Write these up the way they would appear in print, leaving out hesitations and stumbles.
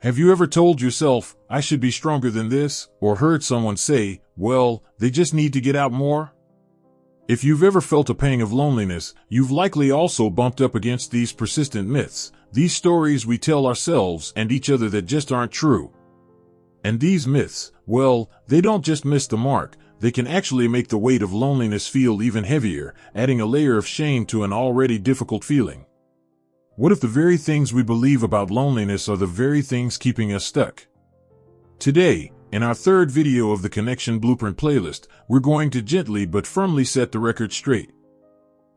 Have you ever told yourself, I should be stronger than this, or heard someone say, well, they just need to get out more? If you've ever felt a pang of loneliness, you've likely also bumped up against these persistent myths, these stories we tell ourselves and each other that just aren't true. And these myths, well, they don't just miss the mark, they can actually make the weight of loneliness feel even heavier, adding a layer of shame to an already difficult feeling. What if the very things we believe about loneliness are the very things keeping us stuck? Today, in our third video of the Connection Blueprint playlist, we're going to gently but firmly set the record straight.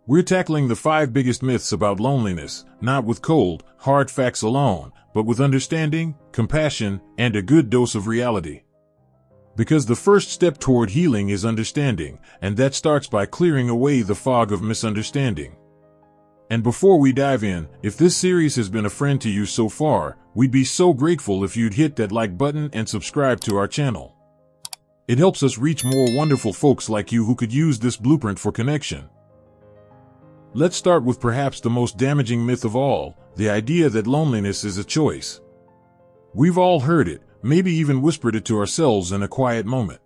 We're tackling the 5 biggest myths about loneliness, not with cold, hard facts alone, but with understanding, compassion, and a good dose of reality. Because the first step toward healing is understanding, and that starts by clearing away the fog of misunderstanding. And before we dive in, if this series has been a friend to you so far, we'd be so grateful if you'd hit that like button and subscribe to our channel. It helps us reach more wonderful folks like you who could use this blueprint for connection. Let's start with perhaps the most damaging myth of all, the idea that loneliness is a choice. We've all heard it, maybe even whispered it to ourselves in a quiet moment.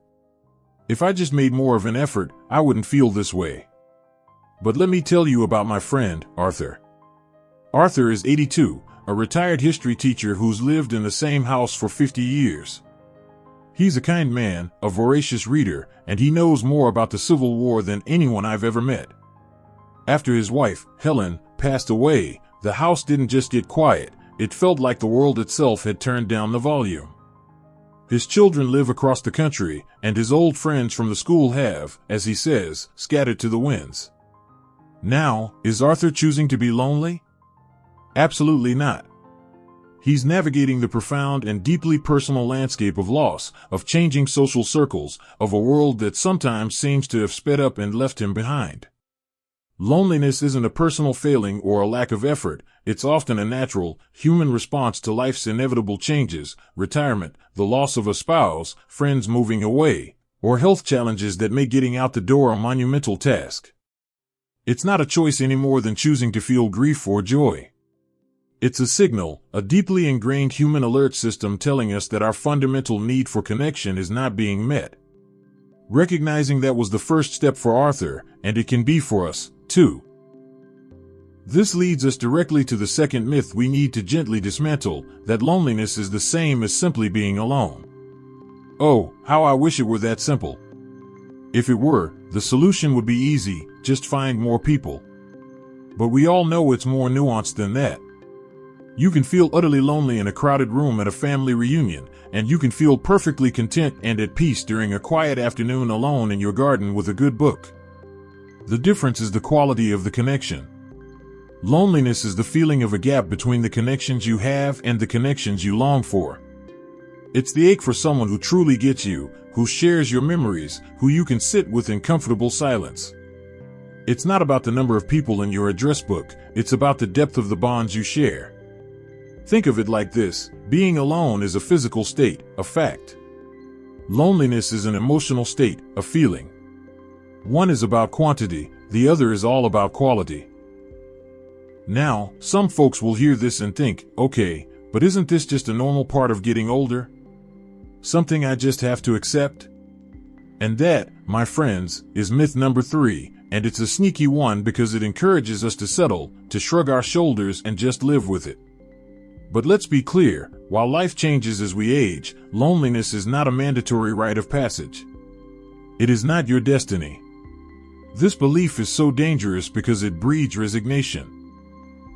If I just made more of an effort, I wouldn't feel this way. But let me tell you about my friend, Arthur. Arthur is 82, a retired history teacher who's lived in the same house for 50 years. He's a kind man, a voracious reader, and he knows more about the Civil War than anyone I've ever met. After his wife, Helen, passed away, the house didn't just get quiet, it felt like the world itself had turned down the volume. His children live across the country, and his old friends from the school have, as he says, scattered to the winds. Now, is Arthur choosing to be lonely? Absolutely not. He's navigating the profound and deeply personal landscape of loss, of changing social circles, of a world that sometimes seems to have sped up and left him behind. Loneliness isn't a personal failing or a lack of effort, it's often a natural, human response to life's inevitable changes, retirement, the loss of a spouse, friends moving away, or health challenges that make getting out the door a monumental task. It's not a choice any more than choosing to feel grief or joy. It's a signal, a deeply ingrained human alert system telling us that our fundamental need for connection is not being met. Recognizing that was the first step for Arthur, and it can be for us, too. This leads us directly to the second myth we need to gently dismantle, that loneliness is the same as simply being alone. Oh, how I wish it were that simple. If it were, the solution would be easy, just find more people. But we all know it's more nuanced than that. You can feel utterly lonely in a crowded room at a family reunion, and you can feel perfectly content and at peace during a quiet afternoon alone in your garden with a good book. The difference is the quality of the connection. Loneliness is the feeling of a gap between the connections you have and the connections you long for. It's the ache for someone who truly gets you, who shares your memories, who you can sit with in comfortable silence. It's not about the number of people in your address book, it's about the depth of the bonds you share. Think of it like this: being alone is a physical state, a fact. Loneliness is an emotional state, a feeling. One is about quantity, the other is all about quality. Now, some folks will hear this and think, okay, but isn't this just a normal part of getting older? Something I just have to accept? And that, my friends, is myth number 3, and it's a sneaky one because it encourages us to settle, to shrug our shoulders and just live with it. But let's be clear, while life changes as we age, loneliness is not a mandatory rite of passage. It is not your destiny. This belief is so dangerous because it breeds resignation.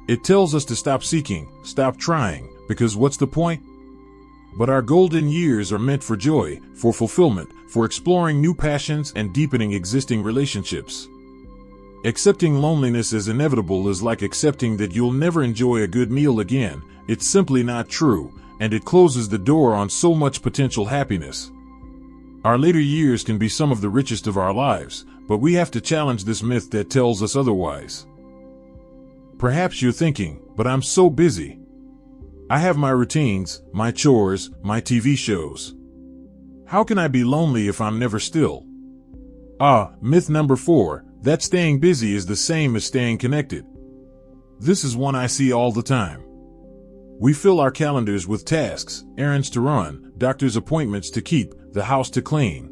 It tells us to stop seeking, stop trying, because what's the point? But our golden years are meant for joy, for fulfillment, for exploring new passions and deepening existing relationships. Accepting loneliness as inevitable is like accepting that you'll never enjoy a good meal again. It's simply not true, and it closes the door on so much potential happiness. Our later years can be some of the richest of our lives, but we have to challenge this myth that tells us otherwise. Perhaps you're thinking, but I'm so busy. I have my routines, my chores, my TV shows. How can I be lonely if I'm never still? Myth number 4, that staying busy is the same as staying connected. This is one I see all the time. We fill our calendars with tasks, errands to run, doctor's appointments to keep, the house to clean.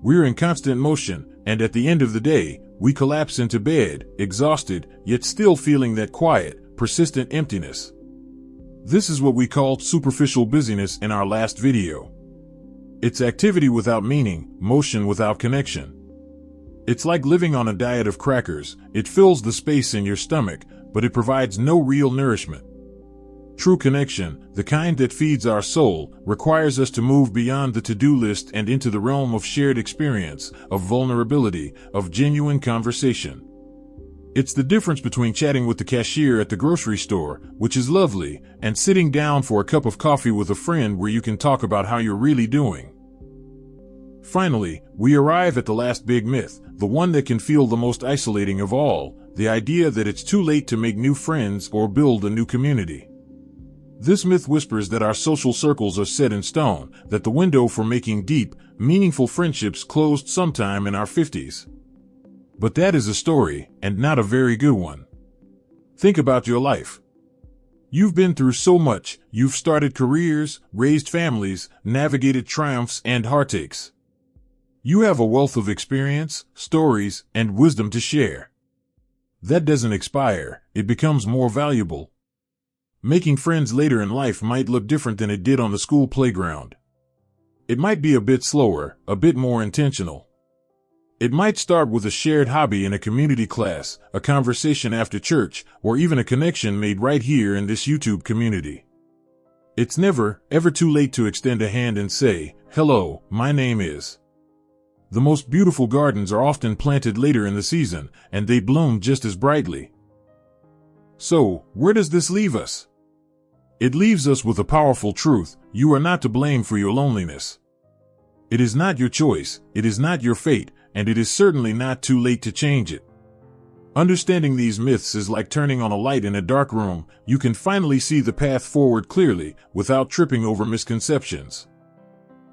We're in constant motion, and at the end of the day, we collapse into bed, exhausted, yet still feeling that quiet, persistent emptiness. This is what we called superficial busyness in our last video. It's activity without meaning, motion without connection. It's like living on a diet of crackers. It fills the space in your stomach, but it provides no real nourishment. True connection, the kind that feeds our soul, requires us to move beyond the to-do list and into the realm of shared experience, of vulnerability, of genuine conversation. It's the difference between chatting with the cashier at the grocery store, which is lovely, and sitting down for a cup of coffee with a friend where you can talk about how you're really doing. Finally, we arrive at the last big myth, the one that can feel the most isolating of all, the idea that it's too late to make new friends or build a new community. This myth whispers that our social circles are set in stone, that the window for making deep, meaningful friendships closed sometime in our 50s. But that is a story, and not a very good one. Think about your life. You've been through so much. You've started careers, raised families, navigated triumphs and heartaches. You have a wealth of experience, stories, and wisdom to share. That doesn't expire, it becomes more valuable. Making friends later in life might look different than it did on the school playground. It might be a bit slower, a bit more intentional. It might start with a shared hobby in a community class, a conversation after church, or even a connection made right here in this YouTube community. It's never, ever too late to extend a hand and say, "Hello, my name is." The most beautiful gardens are often planted later in the season, and they bloom just as brightly. So, where does this leave us? It leaves us with a powerful truth: you are not to blame for your loneliness. It is not your choice, it is not your fate, and it is certainly not too late to change it. Understanding these myths is like turning on a light in a dark room. You can finally see the path forward clearly, without tripping over misconceptions.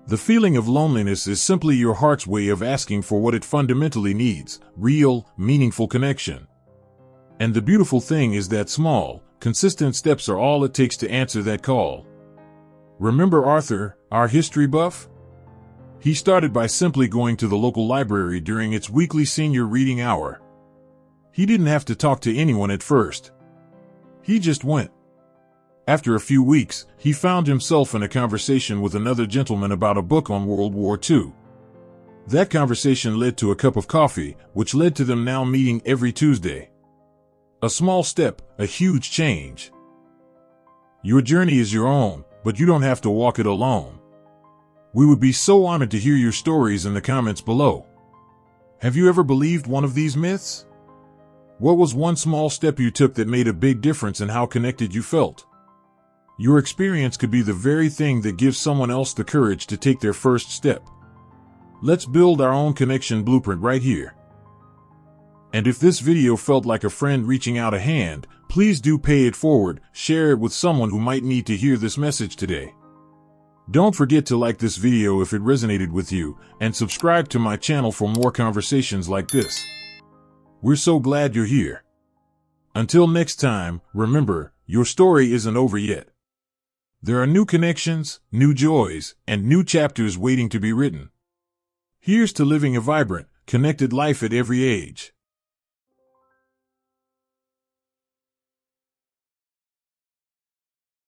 The feeling of loneliness is simply your heart's way of asking for what it fundamentally needs: real, meaningful connection. And the beautiful thing is that small, consistent steps are all it takes to answer that call. Remember Arthur, our history buff? He started by simply going to the local library during its weekly senior reading hour. He didn't have to talk to anyone at first. He just went. After a few weeks, he found himself in a conversation with another gentleman about a book on World War II. That conversation led to a cup of coffee, which led to them now meeting every Tuesday. A small step, a huge change. Your journey is your own, but you don't have to walk it alone. We would be so honored to hear your stories in the comments below. Have you ever believed one of these myths? What was one small step you took that made a big difference in how connected you felt? Your experience could be the very thing that gives someone else the courage to take their first step. Let's build our own connection blueprint right here. And if this video felt like a friend reaching out a hand, please do pay it forward, share it with someone who might need to hear this message today. Don't forget to like this video if it resonated with you, and subscribe to my channel for more conversations like this. We're so glad you're here. Until next time, remember, your story isn't over yet. There are new connections, new joys, and new chapters waiting to be written. Here's to living a vibrant, connected life at every age.